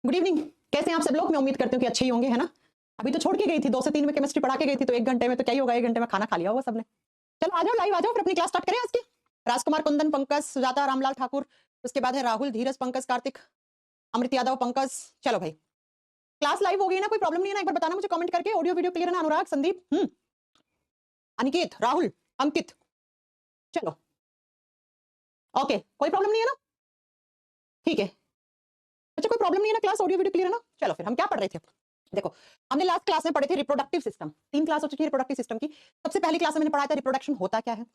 Good evening. कैसे हैं आप सब लोग? मैं उम्मीद करती हूँ कि अच्छे ही होंगे, है ना? अभी तो छोड़ के गई थी, 2 से 3 में केमिस्ट्री पढ़ा के गई थी, तो 1 घंटे में तो क्या ही होगा, 1 घंटे में खाना खा लिया होगा सबने। चलो आ जाओ, लाइव आ जाओ, फिर अपनी क्लास स्टार्ट करें आज की। राजकुमार, कुंदन, पंकज, सुजाता, रामलाल ठाकुर, उसके बाद है राहुल, धीरज, पंकज, कार्तिक, अमृत यादव, पंकज। चलो भाई, क्लास लाइव हो गई ना? कोई प्रॉब्लम नहीं है ना? एक बार बताना मुझे कमेंट करके। ऑडियो वीडियो क्लियर है ना? अनुराग, संदीप, अनिकेत, राहुल, अंकित। चलो ओके, कोई प्रॉब्लम नहीं है ना? ठीक है। अच्छा, कोई प्रॉब्लम नहीं है ना? क्लास ऑडियो वीडियो क्लियर है ना? चलो फिर हम क्या पढ़ रहे थे? देखो, हमने लास्ट क्लास में पढ़े थे रिप्रोडक्टिव सिस्टम। 3 क्लास हो चुकी है रिप्रोडक्टिव सिस्टम की। सबसे पहली क्लास में मैंने पढ़ा था रिप्रोडक्शन होता क्या है,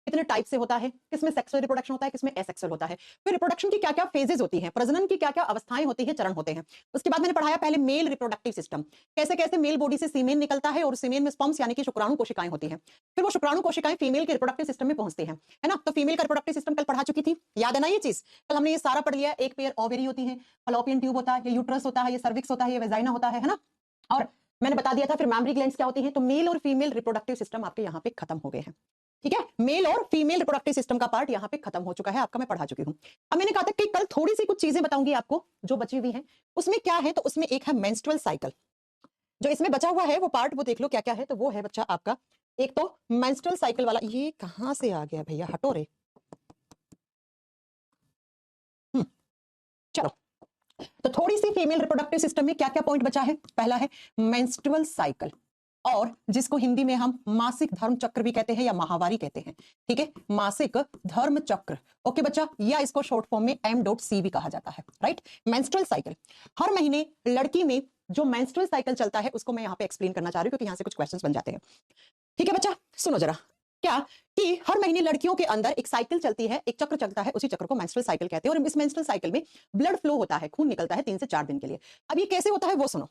कितने टाइप से होता है, किसमें सेक्सुअल रिप्रोडक्शन होता है, किसमें एसेक्सुअल होता है, फिर रिप्रोडक्शन की क्या क्या फेजेस होती हैं, प्रजनन की क्या क्या अवस्थाएं होती हैं, चरण होते हैं। उसके बाद मैंने पढ़ाया पहले मेल रिप्रोडक्टिव सिस्टम, कैसे कैसे मेल बॉडी से सीमेन निकलता है और सीमेन में स्पर्म्स यानी कि शुक्राणु कोशिकाएं होती हैं। फिर वो शुक्राणु कोशिकाएं फीमेल के रिप्रोडक्टिव सिस्टम में पहुंचती हैं, है ना? तो फीमेल का रिप्रोडक्टिव सिस्टम कल पढ़ा चुकी थी, याद है ना ये चीज? कल हमने ये सारा पढ़ लिया। एक पेयर ओवरी होती है, फलोपियन ट्यूब होता है, ये यूट्रस होता है, ये सर्विक्स होता है, ये वेजाइना होता है ना? और मैंने बता दिया था फिर मैमरी ग्लैंड्स क्या होती हैं। तो मेल और फीमेल रिप्रोडक्टिव सिस्टम आपके यहाँ पे खत्म हो गए हैं, ठीक है? मेल और फीमेल रिप्रोडक्टिव सिस्टम का पार्ट यहाँ पे खत्म हो चुका है आपका, मैं पढ़ा चुकी हूँ। अब मैंने कहा था कि कल थोड़ी सी कुछ चीजें बताऊंगी आपको जो बची हुई हैं। उसमें क्या है? तो उसमें एक है मेंस्ट्रुअल साइकिल। जो इसमें बचा हुआ है वो पार्ट, वो देख लो क्या क्या है। तो वो है बच्चा आपका, एक तो मेंस्ट्रुअल साइकिल वाला। ये कहां से आ गया भैया? हटो रे। हम्म, चलो, तो थोड़ी सी फीमेल रिप्रोडक्टिव सिस्टम में क्या क्या पॉइंट बचा है। पहला है मेंस्ट्रुअल साइकिल, और जिसको हिंदी में हम मासिक धर्म चक्र भी कहते हैं या माहवारी कहते हैं, ठीक है? मासिक धर्म चक्र, ओके बच्चा, या इसको शॉर्ट फॉर्म में M.C भी कहा जाता है, राइट? मेंस्ट्रुअल साइकिल, हर महीने लड़की में जो मेंस्ट्रुअल साइकिल चलता है उसको मैं यहाँ पे एक्सप्लेन करना चाह रही हूँ, क्योंकि यहाँ से कुछ क्वेश्चंस बन जाते हैं, ठीक है बच्चा? सुनो जरा, क्या कि हर महीने लड़कियों के अंदर एक साइकिल चलती है, एक चक्र चलता है, उसी चक्र को मेंस्ट्रुअल साइकिल कहते हैं। और इस मेंस्ट्रुअल साइकिल में ब्लड फ्लो होता है, खून निकलता है 3 से 4 दिन के लिए। अब ये कैसे होता है वो सुनो।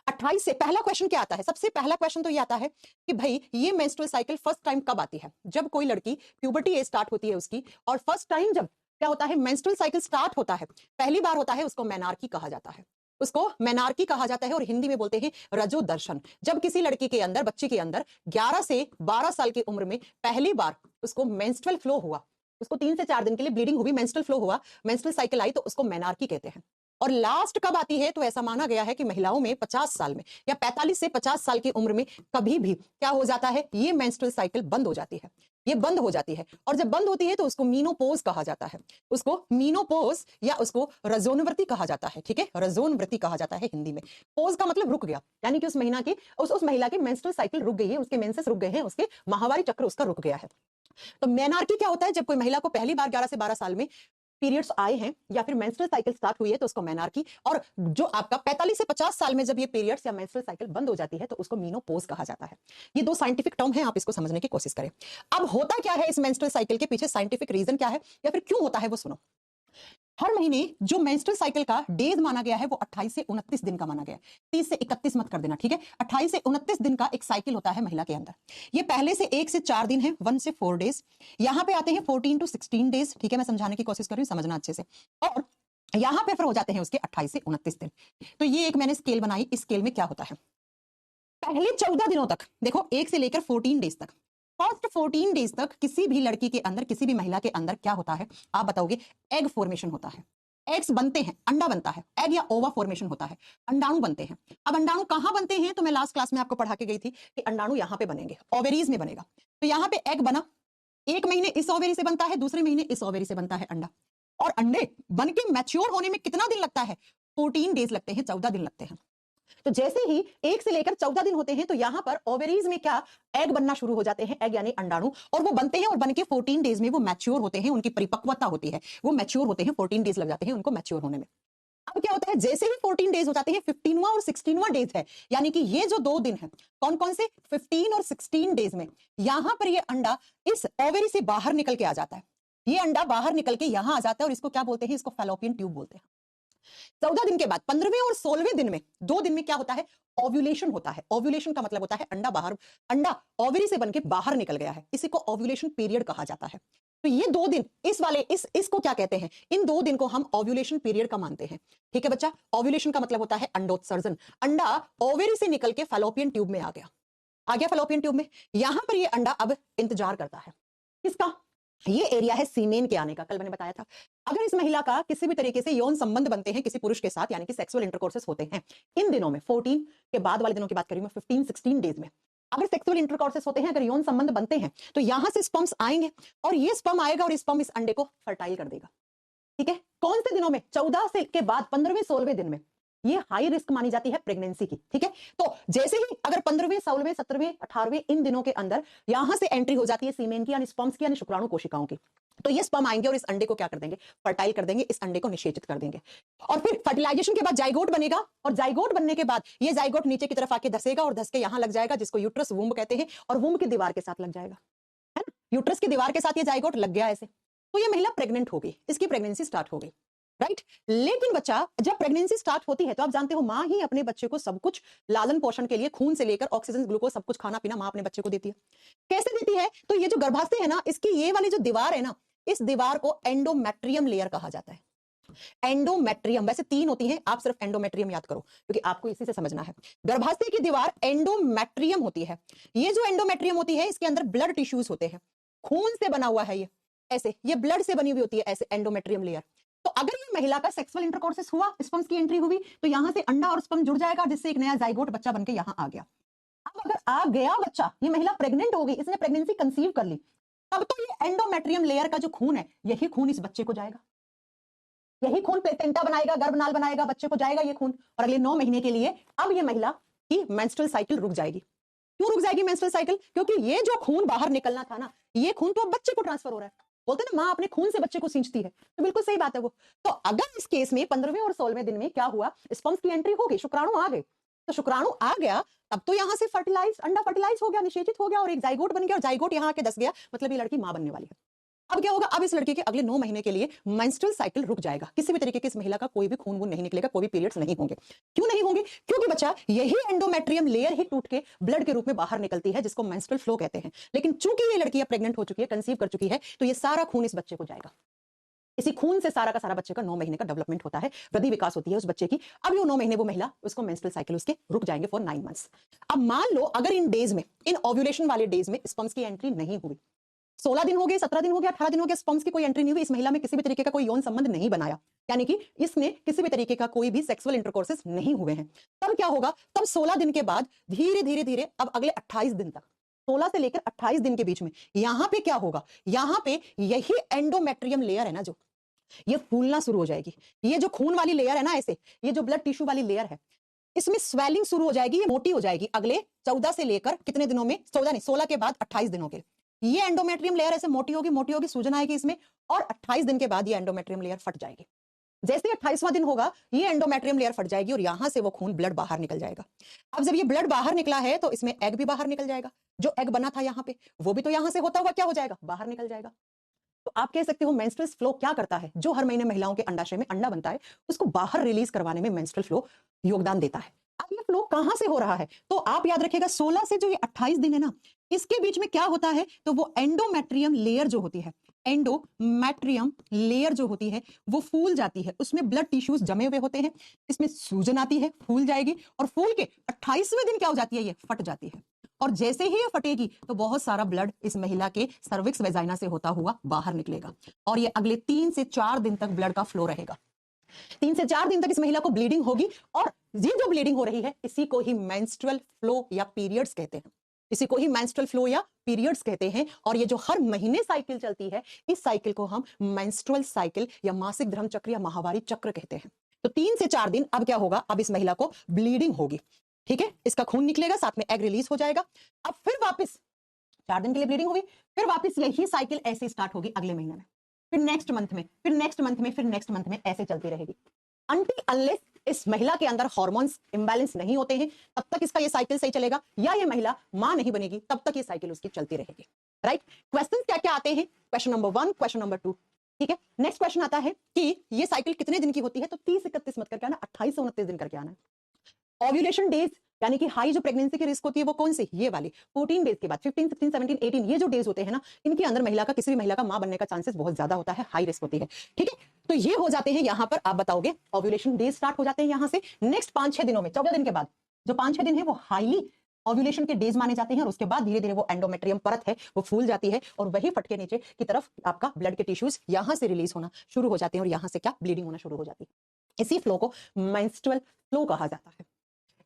28 से पहला क्वेश्चन क्या आता है? सबसे पहला क्वेश्चन तो ये आता है कि भाई ये मेंस्ट्रुअल साइकिल फर्स्ट टाइम कब आती है? जब कोई लड़की प्यूबर्टी एज स्टार्ट होती है उसकी, और फर्स्ट टाइम जब क्या होता है मेंस्ट्रुअल साइकिल स्टार्ट होता है, पहली बार होता है, उसको मेनार्की कहा जाता है। उसको मेनार्की कहा जाता है, और हिंदी में बोलते हैं रजो दर्शन। जब किसी लड़की के अंदर, बच्ची के अंदर 11 से 12 साल की उम्र में पहली बार उसको मेंस्ट्रुअल फ्लो हुआ, उसको 3 से 4 दिन के लिए ब्लीडिंग हुई, मेंस्ट्रुअल फ्लो हुआ, मेंस्ट्रुअल साइकिल आई, तो उसको मेनार्की कहते हैं। और लास्ट कब आती है? तो ऐसा माना गया है कि महिलाओं में 50 साल में या 45 से 50 साल की उम्र में कभी भी क्या हो जाता है, ये मेंस्ट्रुअल साइकिल बंद हो जाती है, ये बंद हो जाती है। और जब बंद होती है तो उसको मीनोपोज कहा जाता है, उसको मीनोपोज या उसको रजोनव्रति कहा जाता है, ठीक है? रजोनव्रति कहा जाता है हिंदी में। पोज का मतलब रुक गया, यानी कि उस महीना की उस महिला की मेंस्ट्रुअल साइकिल रुक गई है, उसके मेंसेस रुक गए हैं, उसके माहवारी चक्र उसका रुक गया है। तो मेनार्की क्या होता है? जब कोई महिला को पहली बार 11 से 12 साल में पीरियड्स आए हैं या फिर मेंस्ट्रुअल साइकिल स्टार्ट हुई है तो उसको मेनार्की। और जो आपका 45 से 50 साल में जब ये पीरियड्स या मेंस्ट्रुअल साइकिल बंद हो जाती है तो उसको मीनोपोज कहा जाता है। ये दो साइंटिफिक टर्म है, आप इसको समझने की कोशिश करें। अब होता क्या है इस मेंस्ट्रुअल साइकिल के पीछे, साइंटिफिक रीजन क्या है या फिर क्यों होता है वो सुनो। हर महीने जो मेंस्ट्रुअल साइकिल का डेज माना गया है वो 28 से 29 दिन का माना गया है। 30 से 31 मत कर देना, ठीक है? 28 से 29 दिन का एक साइकिल होता है महिला के अंदर। ये पहले से 1 से 4 दिन है, 1 से 4 डेज। यहां पे आते हैं 14 टू 16 डेज, ठीक है? मैं समझाने की कोशिश कर रही हूं, समझना अच्छे से। और यहां पे फिर हो जाते हैं उसके 28 से 29 दिन। तो ये एक मैंने स्केल बनाई, इस स्केल में क्या होता है, पहले 14 दिनों तक देखो, 1 से लेकर 14 डेज तक, फर्स्ट 14 डेज तक किसी भी लड़की के अंदर, किसी भी महिला के अंदर क्या होता है आप बताओगे? एग फॉर्मेशन होता है, एग्स बनते हैं, अंडा बनता है, एग या ओवा फॉर्मेशन होता है, अंडाणु बनते हैं। अब अंडाणु कहां बनते हैं? तो मैं लास्ट क्लास में आपको पढ़ा के गई थी कि अंडाणु यहां पे बनेंगे, ओवेरीज में बनेगा। तो यहां पे एग बना, एक महीने इस ओवेरी से बनता है, दूसरे महीने इस ओवेरी से बनता है अंडा। और अंडे बन के मैच्योर होने में कितना दिन लगता है? 14 डेज लगते हैं, 14 दिन लगते हैं। तो जैसे ही 1 से लेकर 14 दिन होते हैं तो यहां पर ओवेरीज में क्या, एग बनना शुरू हो जाते हैं, एग यानी अंडाणु, और वो बनते हैं और बन के 14 डेज में वो मैच्योर होते हैं, उनकी परिपक्वता होती है, वो मैच्योर होते हैं, 14 डेज लग जाते हैं उनको मैच्योर होने में। अब क्या होता है, जैसे ही 14 डेज हो जाते हैं, 15वां और 16वां डेज है, यानी कि ये जो 2 दिन है, कौन कौन से? 15 और 16 डेज में यहां पर ये अंडा इस ओवेरी से बाहर निकल के आ जाता है। ये अंडा बाहर निकल के यहां आ जाता है और इसको क्या बोलते हैं? इसको फैलोपियन ट्यूब बोलते हैं। 14 दिन के बाद 15वें और 16वें दिन में, 2 दिन में क्या होता है? ओव्यूलेशन होता है। ओव्यूलेशन का मतलब होता है अंडा बाहर, अंडा ओवरी से बनके बाहर निकल गया है, इसी को ओव्यूलेशन पीरियड कहा जाता है। तो ये 2 दिन, इस वाले इसको क्या कहते हैं? इन 2 दिन को हम ओव्यूलेशन पीरियड का मानते हैं, ठीक है बच्चा? ओव्यूलेशन का मतलब होता है अंडोत्सर्जन। अंडा ओवरी से निकल के फैलोपियन ट्यूब में आ गया, आ गया फैलोपियन ट्यूब में। यहां पर ये अंडा अब इंतजार करता है, किसका? ये एरिया है सीमेन के आने का। कल मैंने बताया था अगर इस महिला का किसी भी तरीके से यौन संबंध बनते हैं किसी पुरुष के साथ, यानी कि सेक्सुअल इंटरकोर्सेस होते हैं इन दिनों में, 14 के बाद वाले दिनों की बात करी मैं, 15-16 डेज में अगर सेक्सुअल इंटरकोर्सेस होते हैं, अगर यौन संबंध बनते हैं, तो यहां से स्पर्म्स आएंगे और ये स्पर्म आएगा और इस स्पर्म इस अंडे को फर्टाइल कर देगा। ठीक है, कौन से दिनों में? 14 से के बाद 15वें 16वें दिन में। ये हाई रिस्क मानी जाती है प्रेगनेंसी की। ठीक है, तो जैसे ही अगर 15वें 16वें 17वें 18वें इन दिनों के अंदर यहां से एंट्री हो जाती है सीमेन की, यानी स्पर्म्स की, यानी शुक्राणु कोशिकाओं की, तो ये स्पर्म आएंगे और इस अंडे को क्या कर देंगे? फर्टाइल कर देंगे, इस अंडे को निषेचित कर देंगे। और फिर फर्टिलाइजेशन के बाद जाइगोट बनेगा और जाइगोट बनने के बाद ये जाइगोट नीचे की तरफ आके धसेगा और धस के यहां लग जाएगा, जिसको यूट्रस वुम्ब कहते हैं, और वुम्ब की दीवार के साथ लग जाएगा, है ना? यूट्रस की दीवार के साथ ये जाइगोट लग गया ऐसे, तो ये महिला प्रेग्नेंट हो गई, इसकी प्रेगनेंसी स्टार्ट हो गई। राइट, लेकिन बच्चा जब प्रेगनेंसी स्टार्ट होती है तो आप जानते हो मां ही अपने बच्चे को सब कुछ लालन पोषण के लिए, खून से लेकर ऑक्सीजन ग्लूकोज सब कुछ खाना पीना मां अपने बच्चे को देती है। कैसे देती है? तो ये जो गर्भाशय है ना, इसकी ये वाली जो दीवार है ना, इस दीवार को एंडोमेट्रियम लेयर कहा जाता है। एंडोमेट्रियम, वैसे 3 होती हैं, आप सिर्फ एंडोमेट्रियम याद करो क्योंकि आपको इसी से समझना है। गर्भाशय की दीवार एंडोमेट्रियम होती है। ये जो एंडोमेट्रियम होती है इसके अंदर ब्लड टिश्यूज होते हैं, खून से बना हुआ है ये, ऐसे ये ब्लड से बनी हुई होती है ऐसे एंडोमेट्रियम लेयर। तो अगर ये महिला का सेक्सुअल इंटरकोर्सेस हुआ, स्पर्म्स की एंट्री हुई, तो यहां से अंडा और स्पर्म जुड़ जाएगा, जिससे एक नया जाइगोट बच्चा बनके यहां आ गया। अब अगर आ गया बच्चा, ये महिला प्रेग्नेंट हो गई, इसने प्रेगनेंसी कंसीव कर ली, तब तो ये एंडोमेट्रियम लेयर का जो खून है, यही खून इस बच्चे को जाएगा, यही खून प्लेसेंटा बनाएगा, गर्भनाल बनाएगा, बच्चे को जाएगा ये खून, और अगले 9 महीने के लिए अब ये महिला की मेंस्ट्रुअल साइकिल रुक जाएगी। क्यों रुक जाएगी मेंस्ट्रुअल साइकिल? क्योंकि ये जो खून बाहर निकलना था ना, ये खून तो अब बच्चे को ट्रांसफर हो रहा है। बोलते हैं ना मां अपने खून से बच्चे को सींचती है, तो बिल्कुल सही बात है वो। तो अगर इस केस में 15वें और 16वें दिन में क्या हुआ, स्पर्म्स की एंट्री हो गई, शुक्राणु आ गए, तो शुक्राणु आ गया, तब तो यहां से फर्टिलाइज, अंडा फर्टिलाइज हो गया, निषेचित हो गया और एक जाइगोट बन गया, और जाइगोट यहां आके दस गया, मतलब ये लड़की मां बनने वाली है। अब क्या होगा? अब इस लड़के के अगले 9 महीने के लिए मेंस्ट्रुअल साइकिल रुक जाएगा, किसी भी तरीके की इस महिला का कोई भी खून वून नहीं निकलेगा, कोई भी पीरियड्स नहीं होंगे। क्यों नहीं होंगे? क्योंकि बच्चा यही एंडोमेट्रियम लेयर ही टूट के ब्लड के रूप में बाहर निकलती है, जिसको मेंस्ट्रुअल फ्लो कहते हैं। लेकिन चूंकि ये लड़की प्रेग्नेंट हो चुकी है, कंसीव कर चुकी है, तो ये सारा खून इस बच्चे को जाएगा। इसी खून से सारा का सारा बच्चे का 9 महीने का डेवलपमेंट होता है, वृद्धि विकास होती है उस बच्चे की। अब ये 9 महीने वो महिला, उसको मेंस्ट्रुअल साइकिल उसके रुक जाएंगे फॉर 9 मंथ्स। अब मान लो अगर इन डेज में, इन ओव्यूलेशन वाले डेज में स्पर्म्स की एंट्री नहीं हुई, 16 दिन हो गए, 17 दिन हो गया, 18 दिन हो गया, स्पर्म्स की कोई एंट्री नहीं हुई, इस महिला में किसी भी तरीके का कोई यौन संबंध नहीं बनाया, यानी कि इसने किसी भी तरीके का कोई भी सेक्सुअल इंटरकोर्सेस नहीं हुए हैं, तब क्या होगा? तब 16 दिन के बाद धीरे धीरे धीरे अब अगले 28 दिन तक, 16 से लेकर 28 दिन के बीच में यहां पे क्या होगा? यहां पे यही एंडोमेट्रियम लेयर है ना, जो ये फूलना शुरू हो जाएगी। ये जो खून वाली लेयर है ना, ऐसे ये जो ब्लड टिश्यू वाली लेयर है, इसमें स्वेलिंग शुरू हो जाएगी, ये मोटी हो जाएगी अगले 14 से लेकर कितने दिनों में? 14 नहीं, 16 के बाद 28 दिनों के। ये एंडोमेट्रियम लेयर ऐसे मोटी होगी, सूजन आएगी इसमें, और 28 दिन के बाद ये एंडोमेट्रियम लेयर फट जाएगी। जैसे 28वां दिन होगा, ये एंडोमेट्रियम लेयर फट जाएगी और यहां से वो खून, ब्लड बाहर निकल जाएगा। अब जब ये ब्लड बाहर निकला है तो इसमें एग भी बाहर निकल जाएगा, जो एग बना था यहां पे, वो भी तो यहां से होता हुआ क्या हो जाएगा? बाहर निकल जाएगा। तो आप कह सकते हो मेंस्ट्रुअल फ्लो क्या करता है? जो हर महीने महिलाओं के अंडाशय में अंडा बनता है, उसको बाहर रिलीज करवाने में मेंस्ट्रुअल फ्लो योगदान देता है। अब ये फ्लो कहां से हो रहा है? तो आप याद रखिएगा 16 से जो ये 28 दिन है ना, इसके बीच में क्या होता है? तो वो एंडोमेट्रियम लेयर जो होती है, एंडोमेट्रियम लेयर जो होती है वो फूल जाती है, उसमें ब्लड टिश्यूज जमे हुए होते हैं, इसमें सूजन आती है, फूल जाएगी, और फूल के 28वें दिन क्या हो जाती है? ये फट जाती है। और जैसे ही ये फटेगी तो बहुत सारा ब्लड इस महिला के सर्विक्स वेजाइना से होता हुआ बाहर निकलेगा, और ये अगले 3 से 4 दिन तक ब्लड का फ्लो रहेगा। 3 से 4 दिन तक इस महिला को ब्लीडिंग होगी, और ये जो ब्लीडिंग हो रही है इसी को ही मेंस्ट्रुअल फ्लो या पीरियड्स कहते हैं, इसी को ही मेंस्ट्रुअल फ्लो या पीरियड्स कहते हैं। और ये जो हर महीने साइकिल चलती है, इस साइकिल को हम मेंस्ट्रुअल साइकिल या मासिक धर्म चक्र या माहवारी चक्र कहते हैं। तो 3 से 4 दिन अब क्या होगा? अब इस महिला को ब्लीडिंग होगी, ठीक है, इसका खून निकलेगा, साथ में एग रिलीज हो जाएगा। अब फिर वापस 4 दिन के लिए ब्लीडिंग होगी, फिर वापस यही साइकिल ऐसे स्टार्ट होगी अगले महीने में, फिर नेक्स्ट मंथ में, फिर नेक्स्ट मंथ में, फिर नेक्स्ट मंथ में, ऐसे चलती रहेगी अनटिल अनलेस इस महिला के अंदर हार्मोन्स इंबैलेंस नहीं होते हैं, तब तक इसका ये साइकिल सही चलेगा, या ये महिला मां नहीं बनेगी तब तक ये साइकिल उसकी चलती रहेगी। राइट, क्वेश्चन क्या क्या आते हैं? क्वेश्चन नंबर 1, क्वेश्चन नंबर 2, ठीक है। नेक्स्ट क्वेश्चन आता है कि ये साइकिल कितने दिन की होती है? तो 30-31 मत करके आना, 28 से 29 दिन करके आना है। ओव्यूलेशन डेज यानी कि हाई जो प्रेगनेंसी की रिस्क होती है वो कौन सी? ये वाली 14 डेज के बाद 15, 16, 17, 18 ये जो डेज होते हैं ना, इनके अंदर महिला का, किसी भी महिला का मां बनने का चांसेस बहुत ज्यादा होता है, हाई रिस्क होती है, ठीक है। तो ये हो जाते हैं यहां पर, आप बताओगे ओव्यूलेशन डेज स्टार्ट हो जाते हैं यहां से। नेक्स्ट 5-6 दिनों में, 14 दिन के बाद जो 5-6 दिन है वो हाईली ओव्यूलेशन के डेज माने जाते हैं और उसके बाद धीरे धीरे वो एंडोमेट्रियम परत है वो फूल जाती है और वही फटके नीचे की तरफ आपका ब्लड के टिश्यूज यहां से रिलीज होना शुरू हो जाते हैं और यहां से क्या ब्लीडिंग होना शुरू हो जाती है। इसी फ्लो को मेंस्ट्रुअल फ्लो कहा जाता है।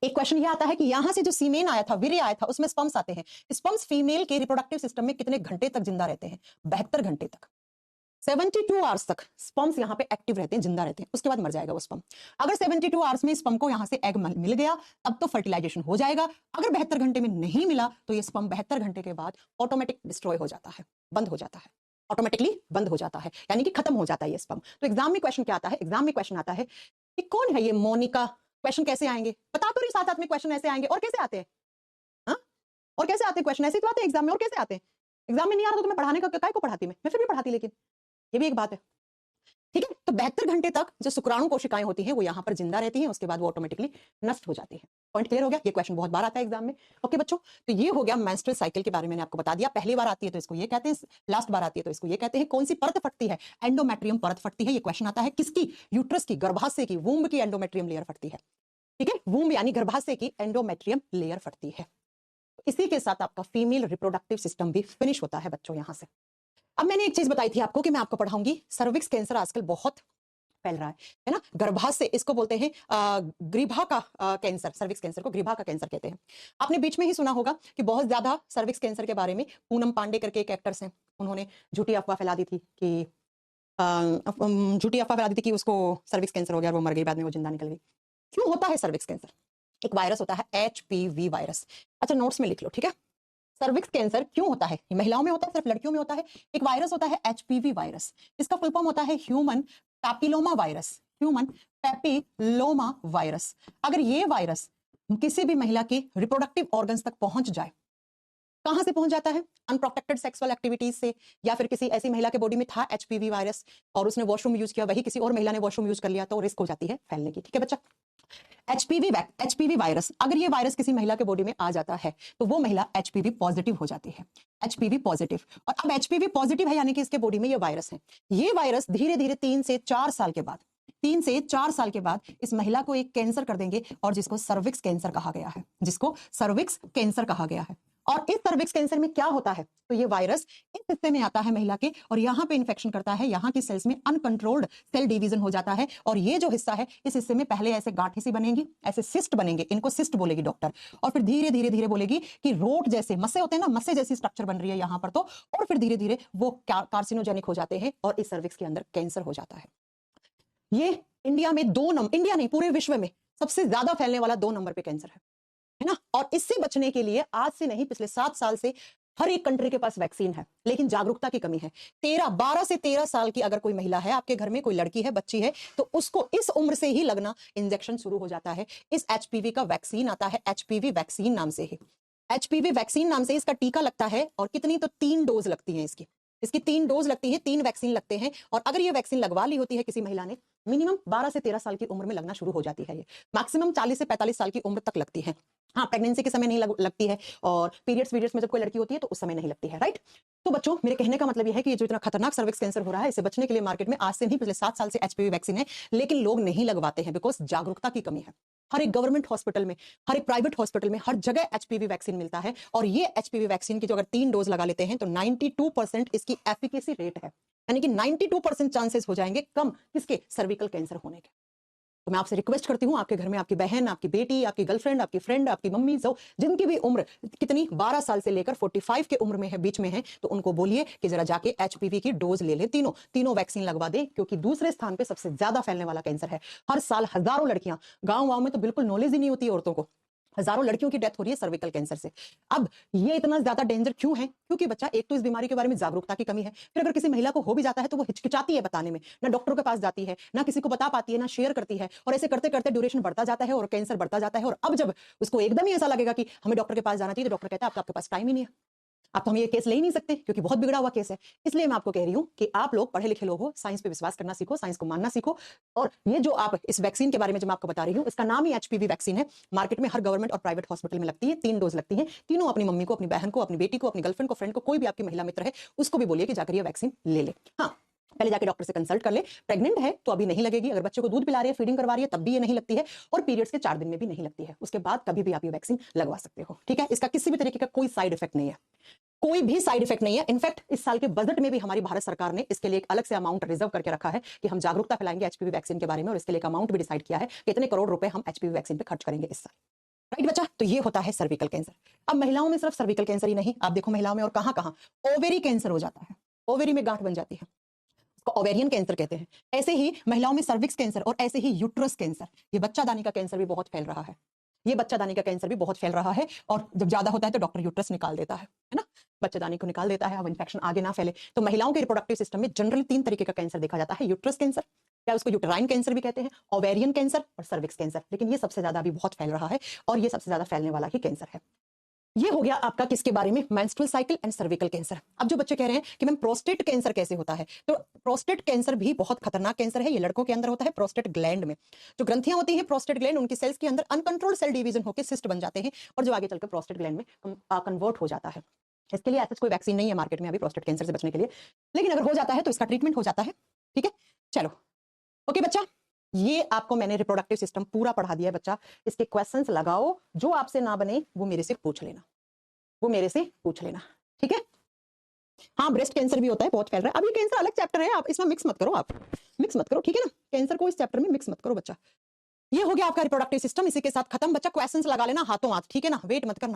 एक क्वेश्चन ये आता है कि यहां से जो सीमेन आया था, वीर्य आया था, उसमें स्पर्म्स आते हैं। स्पर्म्स फीमेल के रिप्रोडक्टिव सिस्टम में कितने घंटे तक जिंदा रहते हैं? 72 घंटे तक, 72 आवर्स तक स्पर्म्स यहाँ पे एक्टिव रहते हैं, जिंदा रहते हैं, उसके बाद मर जाएगा वो स्पर्म। अगर 72 आवर्स में स्पर्म को यहाँ से एग मिल गया तब तो फर्टिलाइजेशन हो जाएगा। अगर 72 घंटे में नहीं मिला तो ये स्पर्म 72 घंटे के बाद ऑटोमेटिक डिस्ट्रॉय हो जाता है, बंद हो जाता है, ऑटोमेटिकली बंद हो जाता है, यानी कि खत्म हो जाता है ये स्पर्म। तो एग्जाम में क्वेश्चन क्या आता है? एग्जाम में क्वेश्चन आता है कि कौन है ये मोनिका। क्वेश्चन कैसे आएंगे बता तो रही, साथ साथ में क्वेश्चन ऐसे आएंगे। और कैसे आते हैं? हाँ, और कैसे आते हैं क्वेश्चन? ऐसे तो आते हैं एग्जाम में, और कैसे आते हैं? एग्जाम में नहीं आ रहा तो मैं पढ़ाने का काय को पढ़ाती, मैं फिर भी पढ़ाती, लेकिन ये भी एक बात है, ठीक है। तो 72 घंटे तक जो शुक्राणु कोशिकाएं होती हैं वो यहां पर जिंदा रहती हैं, उसके बाद वो ऑटोमेटिकली नष्ट हो जाती हैं। पॉइंट क्लियर हो गया? ये क्वेश्चन बहुत बार आता है एग्जाम में। ओके बच्चों, तो ये हो गया मेंस्ट्रुअल साइकिल के बारे में मैंने आपको बता दिया। पहली बार आती है तो इसको ये कहते हैं, लास्ट बार आती है तो इसको ये कहते हैं। कौन सी परत फटती है? एंडोमेट्रियम परत फटती है। ये क्वेश्चन आता है किसकी? यूट्रस की, गर्भाशय की, वूम्ब की एंडोमेट्रियम लेयर फटती है, ठीक है। वूम्ब यानी गर्भाशय की एंडोमेट्रियम लेयर फटती है। इसी के साथ आपका फीमेल रिप्रोडक्टिव सिस्टम भी फिनिश होता है बच्चों यहां से। अब मैंने एक चीज बताई थी आपको कि मैं आपको पढ़ाऊंगी, सर्विक्स कैंसर आजकल बहुत फैल रहा है ना। गर्भाशय, इसको बोलते हैं ग्रीभा का कैंसर। सर्विक्स कैंसर को ग्रीभा का कैंसर कहते हैं। आपने बीच में ही सुना होगा कि बहुत ज्यादा सर्विक्स कैंसर के बारे में पूनम पांडे करके एक एक्टर्स हैं, उन्होंने झूठी अफवाह फैला दी थी कि उसको सर्विक्स कैंसर हो गया और वो मर गई, बाद में वो जिंदा निकल गई। क्यों होता है सर्विक्स कैंसर? एक वायरस होता है HPV वायरस। अच्छा, नोट्स में लिख लो, ठीक है। सर्विक्स कैंसर क्यों होता है? ये महिलाओं में होता है, सिर्फ लड़कियों में होता है? एक वायरस होता है HPV वायरस, इसका फुल फॉर्म होता है human papilloma virus. Human papilloma virus. अगर ये वायरस किसी भी महिला के रिप्रोडक्टिव ऑर्गन्स तक पहुंच जाए, कहां से पहुंच जाता है? अनप्रोटेक्टेड सेक्सुअल एक्टिविटीज से, या फिर किसी ऐसी महिला के बॉडी में था HPV वायरस और उसने वॉशरूम यूज किया, वही किसी और महिला ने वॉशरूम यूज कर लिया, तो रिस्क हो जाती है फैलने की, ठीक है बच्चा। HPV वायरस, अगर ये वायरस किसी महिला के बॉडी में आ जाता है तो वो महिला HPV पॉजिटिव हो जाती है। HPV पॉजिटिव, और अब HPV पॉजिटिव है यानी कि इसके बॉडी में ये वायरस है। ये वायरस धीरे धीरे 3 से 4 साल के बाद, 3 से 4 साल के बाद इस महिला को एक कैंसर कर देंगे, और जिसको सर्विक्स कैंसर कहा गया है, जिसको सर्विक्स कैंसर कहा गया है। और इस सर्विक्स कैंसर में क्या होता है? तो ये वायरस इस हिस्से में आता है महिला के, और यहाँ पे इन्फेक्शन करता है, यहाँ की सेल्स में अनकंट्रोल्ड सेल डिवीजन हो जाता है, और ये जो हिस्सा है, इस हिस्से में पहले ऐसे गांठें सी बनेंगी, ऐसे सिस्ट बनेंगे, इनको सिस्ट बोलेगी डॉक्टर, और फिर धीरे धीरे धीरे बोलेगी कि रोट जैसे मस्से होते हैं ना, मस्से जैसी स्ट्रक्चर बन रही है यहाँ पर, तो और फिर धीरे धीरे वो कार्सिनोजेनिक हो जाते हैं और इस सर्विक्स के अंदर कैंसर हो जाता है। ये इंडिया में इंडिया नहीं, पूरे विश्व में सबसे ज्यादा फैलने वाला 2 नंबर पे कैंसर है ना। और इससे बचने के लिए आज से नहीं, पिछले 7 साल से हर एक कंट्री के पास वैक्सीन है, लेकिन जागरूकता की कमी है। 12 से 13 साल की अगर कोई महिला है आपके घर में, कोई लड़की है, बच्ची है, तो उसको इस उम्र से ही लगना इंजेक्शन शुरू हो जाता है। इस HPV का वैक्सीन आता है, HPV वैक्सीन नाम से ही, HPV वैक्सीन नाम से इसका टीका लगता है। और कितनी? तो 3 डोज लगती हैं इसकी 3 डोज लगती है, 3 वैक्सीन लगते हैं। और अगर ये वैक्सीन लगवा ली होती है किसी महिला ने, मिनिमम 12 से 13 साल की उम्र में लगना शुरू हो जाती है। ये मैक्सिमम 40 से 45 साल की उम्र तक लगती है। हाँ, प्रेगनेंसी के समय नहीं लगती है, और पीरियड्स में जब कोई लड़की होती है तो उस समय नहीं लगती है, राइट। तो बच्चों, मेरे कहने का मतलब यह है कि ये जो इतना खतरनाक सर्विक्स कैंसर हो रहा है, इसे बचने के लिए मार्केट में आज से नहीं, पिछले 7 साल से HPV वैक्सीन है, लेकिन लोग नहीं लगवाते हैं बिकॉज जागरूकता की कमी है। हर एक गवर्नमेंट हॉस्पिटल में, हर एक प्राइवेट हॉस्पिटल में, हर जगह HPV वैक्सीन मिलता है, और ये HPV वैक्सीन की जो अगर 3 डोज लगा लेते हैं तो 92% इसकी एफिकेसी रेट है, यानी कि 92% चांसेस हो जाएंगे कम किसके? सर्विकल कैंसर होने के। तो मैं आपसे रिक्वेस्ट करती हूं, आपके घर में आपकी बहन, आपकी बेटी, आपकी गर्लफ्रेंड, आपकी फ्रेंड, आपकी मम्मी, जो जिनकी भी उम्र कितनी 12 साल से लेकर 45 के उम्र में है, बीच में है, तो उनको बोलिए कि जरा जाके HPV की डोज ले ले, तीनों वैक्सीन लगवा दे, क्योंकि दूसरे स्थान पे सबसे ज्यादा फैलने वाला कैंसर है। हर साल हजारों लड़कियां, गांव में तो बिल्कुल नॉलेज ही नहीं होती औरतों को, हजारों लड़कियों की डेथ हो रही है सर्विकल कैंसर से। अब ये इतना ज्यादा डेंजर क्यों है? क्योंकि बच्चा, एक तो इस बीमारी के बारे में जागरूकता की कमी है, फिर अगर किसी महिला को हो भी जाता है तो वो हिचकिचाती है बताने में, ना डॉक्टरों के पास जाती है, ना किसी को बता पाती है, ना शेयर करती है, और ऐसे करते करते ड्यूरेशन बढ़ता जाता है और कैंसर बढ़ता जाता है। और अब जब उसको एकदम ही ऐसा लगेगा कि हमें डॉक्टर के पास जाना चाहिए, तो डॉक्टर कहता है आपके पास टाइम ही नहीं है, अब तो हम ये केस ले ही नहीं सकते क्योंकि बहुत बिगड़ा हुआ केस है। इसलिए मैं आपको कह रही हूं कि आप लोग पढ़े लिखे लोग हो, साइंस पे विश्वास करना सीखो, साइंस को मानना सीखो। और ये जो आप इस वैक्सीन के बारे में जो मैं आपको बता रही हूं, इसका नाम ही HPV वैक्सीन है। मार्केट में हर गवर्नमेंट और प्राइवेट हॉस्पिटल में लगती है, 3 डोज लगती है। तीनों अपनी मम्मी को, अपनी बहन को, अपनी बेटी को, अपनी गर्लफ्रेंड को, फ्रेंड को, कोई भी आपकी महिला मित्र है, उसको भी बोलिए कि जाकर ये वैक्सीन ले ले। हाँ, पहले जाके डॉक्टर से कंसल्ट कर ले। प्रेग्नेंट है तो अभी नहीं लगेगी, अगर बच्चे को दूध पिला रही है, फीडिंग करवा रही है, तब भी ये नहीं लगती है, और पीरियड्स के 4 दिन में भी नहीं लगती है। उसके बाद कभी भी आप ये वैक्सीन लगवा सकते हो, ठीक है। इसका किसी भी तरीके का कोई साइड इफेक्ट नहीं है, कोई भी साइड इफेक्ट नहीं है। इनफैक्ट इस साल के बजट में भी हमारी भारत सरकार ने इसके लिए एक अलग से अमाउंट रिजर्व करके रखा है कि हम जागरूकता फैलाएंगे एचपीवी वैक्सीन के बारे में, और इसके लिए एक अमाउंट भी डिसाइड किया है कि इतने करोड़ रुपए हम एचपीवी वैक्सीन पे खर्च करेंगे इस साल। राइट बच्चा, तो ये होता है सर्विकल कैंसर। अब महिलाओं में सिर्फ सर्विकल कैंसर ही नहीं, आप देखो महिलाओं में और कहां कहां ओवेरी कैंसर हो जाता है, ओवेरी में गांठ बन जाती है, उसको ओवेरियन कैंसर कहते हैं। ऐसे ही महिलाओं में सर्विक्स कैंसर, और ऐसे ही यूट्रस कैंसर, ये बच्चादानी का कैंसर भी बहुत फैल रहा है, ये बच्चादानी का कैंसर भी बहुत फैल रहा है। और जब ज्यादा होता है तो डॉक्टर यूट्रस निकाल देता है ना, बच्चादानी को निकाल देता है, अब इन्फेक्शन आगे ना फैले। तो महिलाओं के रिप्रोडक्टिव सिस्टम में जनरली 3 तरीके का कैंसर देखा जाता है, यूट्रस कैंसर, या उसको यूटेराइन कैंसर भी कहते हैं, ओवेरियन कैंसर और सर्विक्स कैंसर। लेकिन ये सबसे ज्यादा अभी बहुत फैल रहा है, और ये सबसे ज्यादा फैलने वाला ही कैंसर है। ये हो गया आपका किसके बारे में, menstrual cycle and cervical cancer. अब जो बच्चे कह रहे हैं कि मैम प्रोस्टेट कैंसर कैसे होता है, तो प्रोस्टेट कैंसर भी बहुत खतरनाक कैंसर है। ये लड़कों के अंदर होता है, प्रोस्टेट ग्लैंड में जो ग्रंथियां होती हैं, प्रोस्टेट ग्लैंड, उनकी सेल्स के अंदर अनकंट्रोल्ड सेल डिवीजन होकर सिस्ट बन जाते हैं, और जो आगे चलकर प्रोस्टेट ग्लैंड में कन्वर्ट हो जाता है। इसके लिए ऐसा कोई वैक्सीन नहीं है मार्केट में अभी प्रोस्टेट कैंसर से बचने के लिए, लेकिन अगर हो जाता है तो इसका ट्रीटमेंट हो जाता है, ठीक है। चलो ओके बच्चा, ये आपको मैंने रिप्रोडक्टिव सिस्टम पूरा पढ़ा दिया है बच्चा। इसके क्वेश्चंस लगाओ, जो आपसे ना बने वो मेरे से पूछ लेना, वो मेरे से पूछ लेना, ठीक है। हाँ, ब्रेस्ट कैंसर भी होता है, बहुत फैल रहा है। अब ये कैंसर अलग चैप्टर है, आप इसमें मिक्स मत करो, आप मिक्स मत करो, ठीक है ना। कैंसर को इस चैप्टर में मिक्स मत करो बच्चा। ये हो गया आपका रिप्रोडक्टिव सिस्टम, इसी के साथ खत्म बच्चा। क्वेश्चंस लगा लेना हाथों हाथ, ठीक है ना, वेट मत करना।